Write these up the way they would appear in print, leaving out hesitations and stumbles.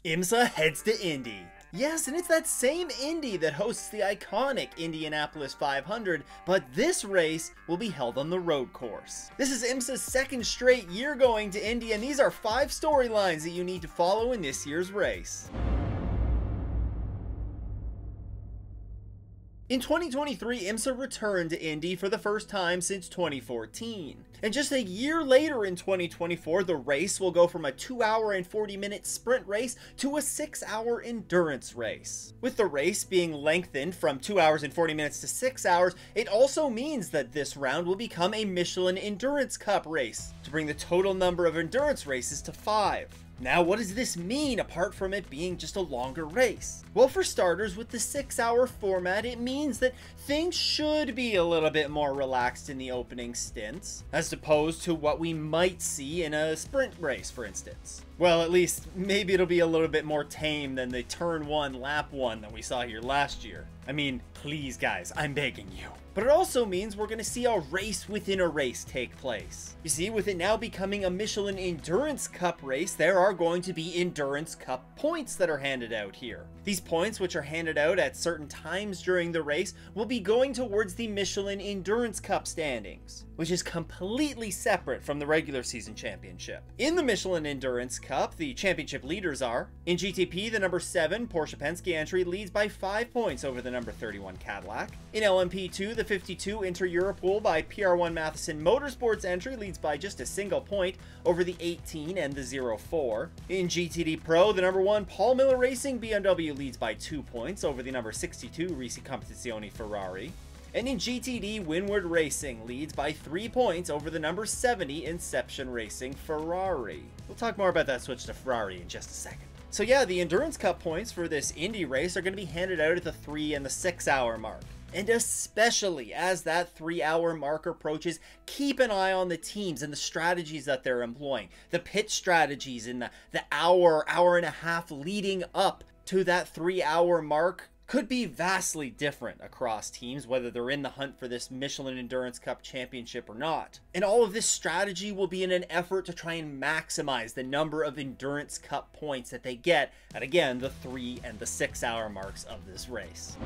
Imsa heads to Indy. Yes, and it's that same Indy that hosts the iconic Indianapolis 500, but this race will be held on the road course. This is Imsa's second straight year going to Indy, and these are 5 storylines that you need to follow in this year's race. In 2023, Imsa returned to Indy for the first time since 2014. And just a year later in 2024, the race will go from a 2-hour and 40-minute sprint race to a 6-hour endurance race. With the race being lengthened from 2 hours and 40 minutes to 6 hours, it also means that this round will become a Michelin Endurance Cup race, to bring the total number of endurance races to 5. Now, what does this mean apart from it being just a longer race? Well, for starters, with the 6-hour format, it means that things should be a little bit more relaxed in the opening stints, as opposed to what we might see in a sprint race, for instance. Well, at least maybe it'll be a little bit more tame than the turn 1, lap 1 that we saw here last year. I mean, please guys, I'm begging you. But it also means we're going to see a race within a race take place. You see, with it now becoming a Michelin Endurance Cup race, there are going to be Endurance Cup points that are handed out here. These points, which are handed out at certain times during the race, will be going towards the Michelin Endurance Cup standings, which is completely separate from the regular season championship. In the Michelin Endurance Cup, the championship leaders are: in GTP, the number 7 Porsche Penske entry leads by 5 points over the number 31 Cadillac. In LMP2, the 52 Inter-Europol by PR1 Matheson Motorsports entry leads by just a single point over the 18 and the 04. In GTD Pro, the number 1 Paul Miller Racing BMW leads by 2 points over the number 62 Rexy Competizione Ferrari. And in GTD, Windward Racing leads by 3 points over the number 70 Inception Racing Ferrari. We'll talk more about that switch to Ferrari in just a second. So yeah, the Endurance Cup points for this Indy race are going to be handed out at the 3 and the 6 hour mark. And especially as that 3-hour mark approaches, keep an eye on the teams and the strategies that they're employing. The pit strategies in the hour and a half leading up to that 3-hour mark could be vastly different across teams, whether they're in the hunt for this Michelin Endurance Cup championship or not. And all of this strategy will be in an effort to try and maximize the number of Endurance Cup points that they get at, again, the 3 and the 6 hour marks of this race.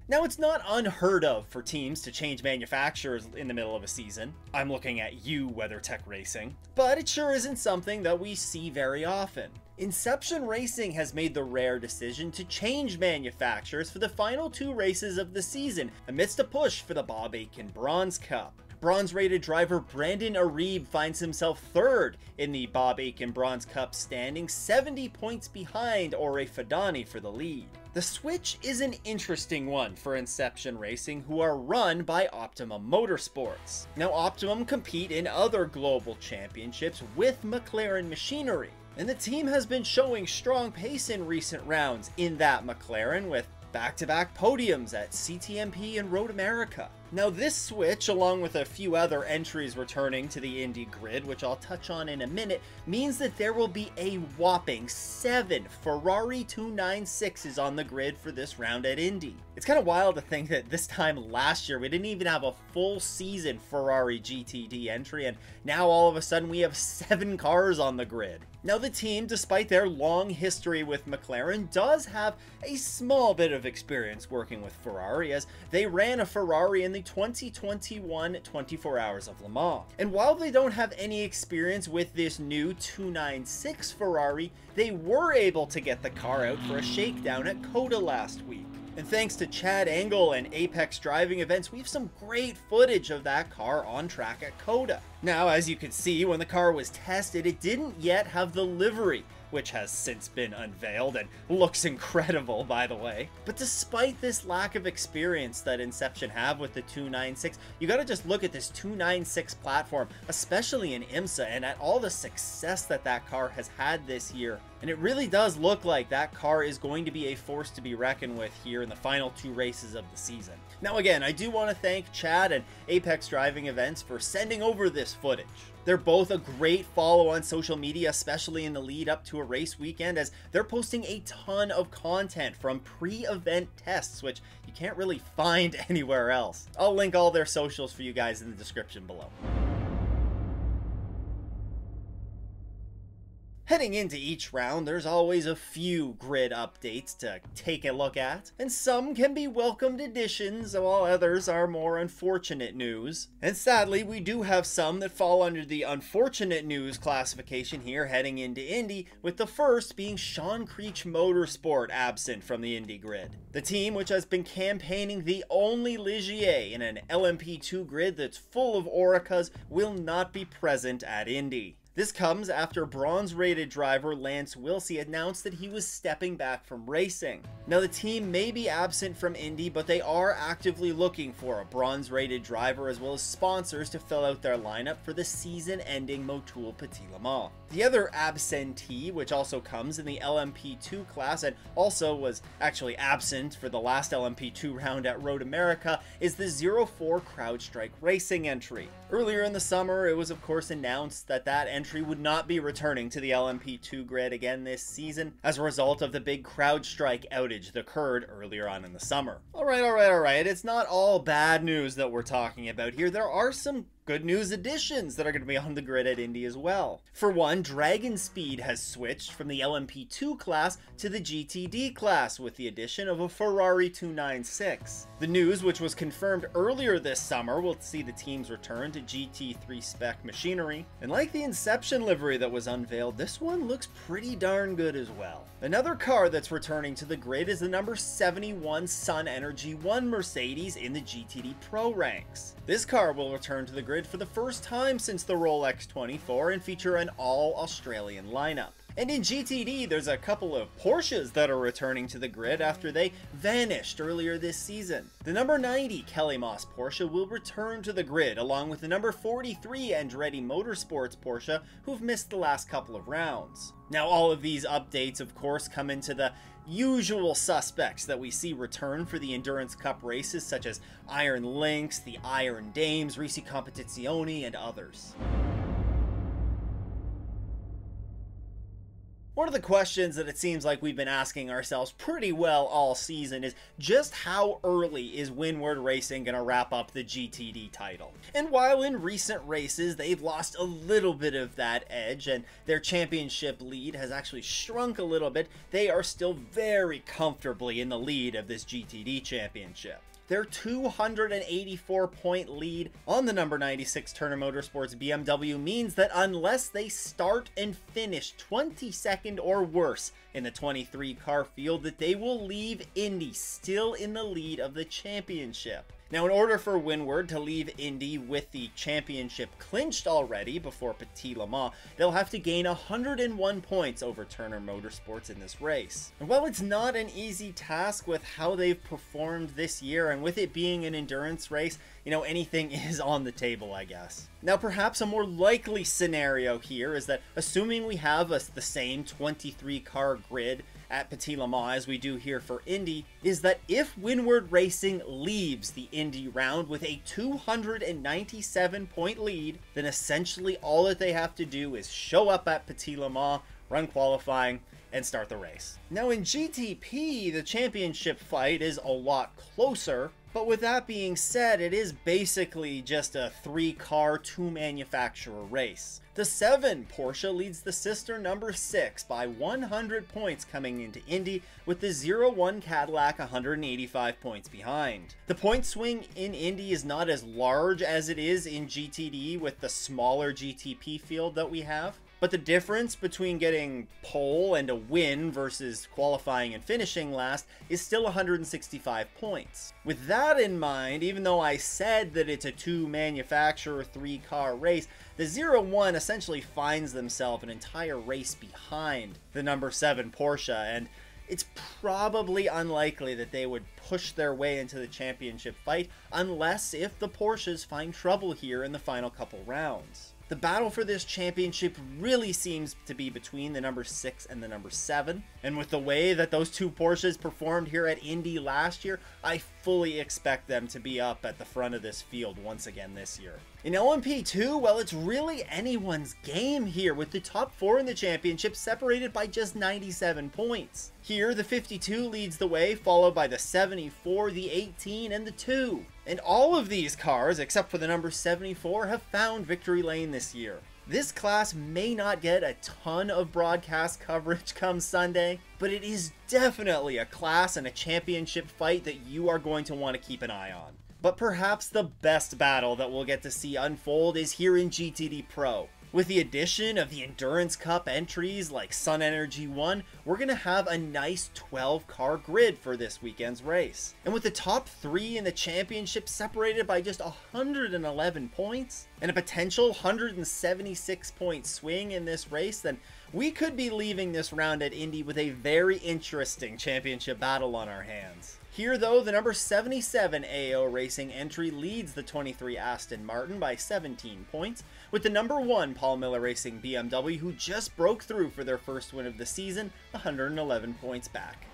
Now, it's not unheard of for teams to change manufacturers in the middle of a season. I'm looking at you, WeatherTech Racing. But it sure isn't something that we see very often. Inception Racing has made the rare decision to change manufacturers for the final 2 races of the season, amidst a push for the Bob Aitken Bronze Cup. Bronze-rated driver Brandon Arieb finds himself 3rd in the Bob Aitken Bronze Cup standing, 70 points behind Ore Fadani for the lead. The switch is an interesting one for Inception Racing, who are run by Optimum Motorsports. Now, Optimum compete in other global championships with McLaren machinery, and the team has been showing strong pace in recent rounds in that McLaren, with back-to-back podiums at CTMP and Road America. Now, this switch, along with a few other entries returning to the Indy grid, which I'll touch on in a minute, means that there will be a whopping 7 Ferrari 296s on the grid for this round at Indy. It's kind of wild to think that this time last year we didn't even have a full season Ferrari GTD entry, and now all of a sudden we have 7 cars on the grid. Now, the team, despite their long history with McLaren, does have a small bit of experience working with Ferrari, as they ran a Ferrari in the 2021 24 Hours of Le Mans. And while they don't have any experience with this new 296 Ferrari, they were able to get the car out for a shakedown at COTA last week. And thanks to Chad Engel and Apex Driving Events, we have some great footage of that car on track at COTA. Now, as you can see, when the car was tested, it didn't yet have the livery, which has since been unveiled and looks incredible, by the way. But despite this lack of experience that Inception have with the 296, you gotta just look at this 296 platform, especially in Imsa, and at all the success that that car has had this year. And it really does look like that car is going to be a force to be reckoned with here in the final 2 races of the season. Now again, I do want to thank Chad and Apex Driving Events for sending over this footage. They're both a great follow on social media, especially in the lead up to a race weekend, as they're posting a ton of content from pre-event tests, which you can't really find anywhere else. I'll link all their socials for you guys in the description below. Now, Heading into each round, there's always a few grid updates to take a look at, and some can be welcomed additions, while others are more unfortunate news. And sadly, we do have some that fall under the unfortunate news classification here heading into Indy, with the first being Sean Creech Motorsport absent from the Indy grid. The team, which has been campaigning the only Ligier in an LMP2 grid that's full of Oricas, will not be present at Indy. This comes after bronze-rated driver Lance Wilsey announced that he was stepping back from racing. Now, the team may be absent from Indy, but they are actively looking for a bronze-rated driver as well as sponsors to fill out their lineup for the season-ending Motul Petit Le Mans. The other absentee, which also comes in the LMP2 class and also was actually absent for the last LMP2 round at Road America, is the 04 CrowdStrike Racing entry. Earlier in the summer, it was of course announced that that entry would not be returning to the LMP2 grid again this season as a result of the big CrowdStrike outage that occurred earlier on in the summer. Alright, it's not all bad news that we're talking about here. There are some good news additions that are going to be on the grid at Indy as well. For one, Dragon Speed has switched from the LMP2 class to the GTD class with the addition of a Ferrari 296. The news, which was confirmed earlier this summer, will see the team's return to GT3 spec machinery. And like the Inception livery that was unveiled, this one looks pretty darn good as well. Another car that's returning to the grid is the number 71 Sun Energy 1 Mercedes in the GTD Pro ranks. This car will return to the grid for the first time since the Rolex 24 and feature an all-Australian lineup. And in GTD, there's a couple of Porsches that are returning to the grid after they vanished earlier this season. The number 90 Kelly Moss Porsche will return to the grid, along with the number 43 Andretti Motorsports Porsche, who've missed the last couple of rounds. Now, all of these updates, of course, come into the usual suspects that we see return for the Endurance Cup races, such as Iron Lynx, the Iron Dames, Rexy Competizione, and others. One of the questions that it seems like we've been asking ourselves pretty well all season is just how early is Windward Racing going to wrap up the GTD title? And while in recent races they've lost a little bit of that edge and their championship lead has actually shrunk a little bit, they are still very comfortably in the lead of this GTD championship. Their 284-point lead on the number 96 Turner Motorsports BMW means that unless they start and finish 22nd or worse in the 23 car field, that they will leave Indy still in the lead of the championship. Now, in order for Windward to leave Indy with the championship clinched already before Petit Le Mans, they'll have to gain 101 points over Turner Motorsports in this race. And while it's not an easy task with how they've performed this year, and with it being an endurance race, you know, anything is on the table, I guess. Now, perhaps a more likely scenario here is that, assuming we have the same 23 car grid at Petit Le Mans as we do here for Indy, is that if Windward Racing leaves the Indy round with a 297-point lead, then essentially all that they have to do is show up at Petit Le Mans, run qualifying, and start the race. Now, in GTP, the championship fight is a lot closer, but with that being said, it is basically just a 3-car, 2-manufacturer race. The 7 Porsche leads the sister number 6 by 100 points coming into Indy, with the 01 Cadillac 185 points behind. The point swing in Indy is not as large as it is in GTD with the smaller GTP field that we have. But the difference between getting pole and a win versus qualifying and finishing last is still 165 points. With that in mind, even though I said that it's a 2-manufacturer, 3-car race, the 01 essentially finds themselves an entire race behind the number 7 Porsche, and it's probably unlikely that they would push their way into the championship fight unless if the Porsches find trouble here in the final couple rounds. The battle for this championship really seems to be between the number 6 and the number 7, and with the way that those 2 Porsches performed here at Indy last year, I fully expect them to be up at the front of this field once again this year. In LMP2, well, it's really anyone's game here, with the top 4 in the championship separated by just 97 points. Here, the 52 leads the way, followed by the 74, the 18, and the 2. And all of these cars, except for the number 74, have found victory lane this year. This class may not get a ton of broadcast coverage come Sunday, but it is definitely a class and a championship fight that you are going to want to keep an eye on. But perhaps the best battle that we'll get to see unfold is here in GTD Pro. With the addition of the Endurance Cup entries like Sun Energy 1, we're going to have a nice 12-car grid for this weekend's race. And with the top 3 in the championship separated by just 111 points, and a potential 176-point swing in this race, then we could be leaving this round at Indy with a very interesting championship battle on our hands. Here though, the number 77 AO Racing entry leads the 23 Aston Martin by 17 points, with the number 1 Paul Miller Racing BMW, who just broke through for their first win of the season, 111 points back.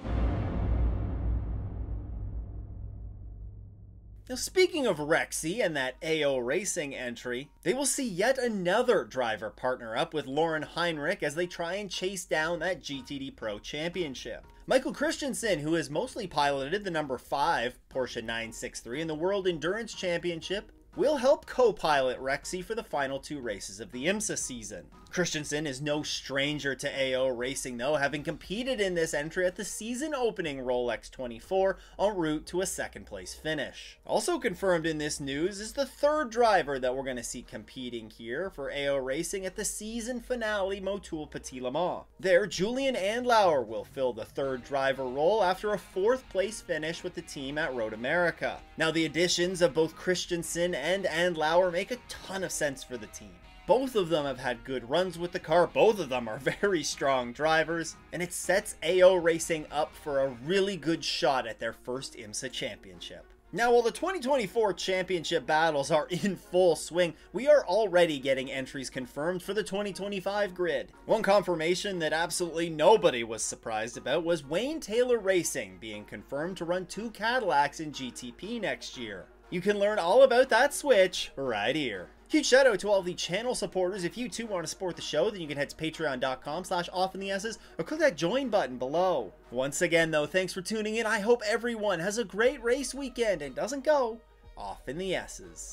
Now, speaking of Rexy and that AO Racing entry, they will see yet another driver partner up with Lauren Heinrich as they try and chase down that GTD Pro Championship. Michael Christensen, who has mostly piloted the number 5 Porsche 963 in the World Endurance Championship, will help co-pilot Rexy for the final 2 races of the Imsa season. Christensen is no stranger to AO Racing though, having competed in this entry at the season opening Rolex 24 en route to a 2nd place finish. Also confirmed in this news is the 3rd driver that we're going to see competing here for AO Racing at the season finale Motul Petit Le Mans. There, Julian Andlauer will fill the 3rd driver role after a 4th place finish with the team at Road America. Now, the additions of both Christensen and Andlauer make a ton of sense for the team. Both of them have had good runs with the car, both of them are very strong drivers, and it sets AO Racing up for a really good shot at their first IMSA championship. Now, while the 2024 championship battles are in full swing, we are already getting entries confirmed for the 2025 grid. One confirmation that absolutely nobody was surprised about was Wayne Taylor Racing being confirmed to run 2 Cadillacs in GTP next year. You can learn all about that switch right here. Huge shout out to all the channel supporters. If you too want to support the show, then you can head to patreon.com/offintheesses or click that join button below. Once again though, thanks for tuning in. I hope everyone has a great race weekend and doesn't go off in the S's.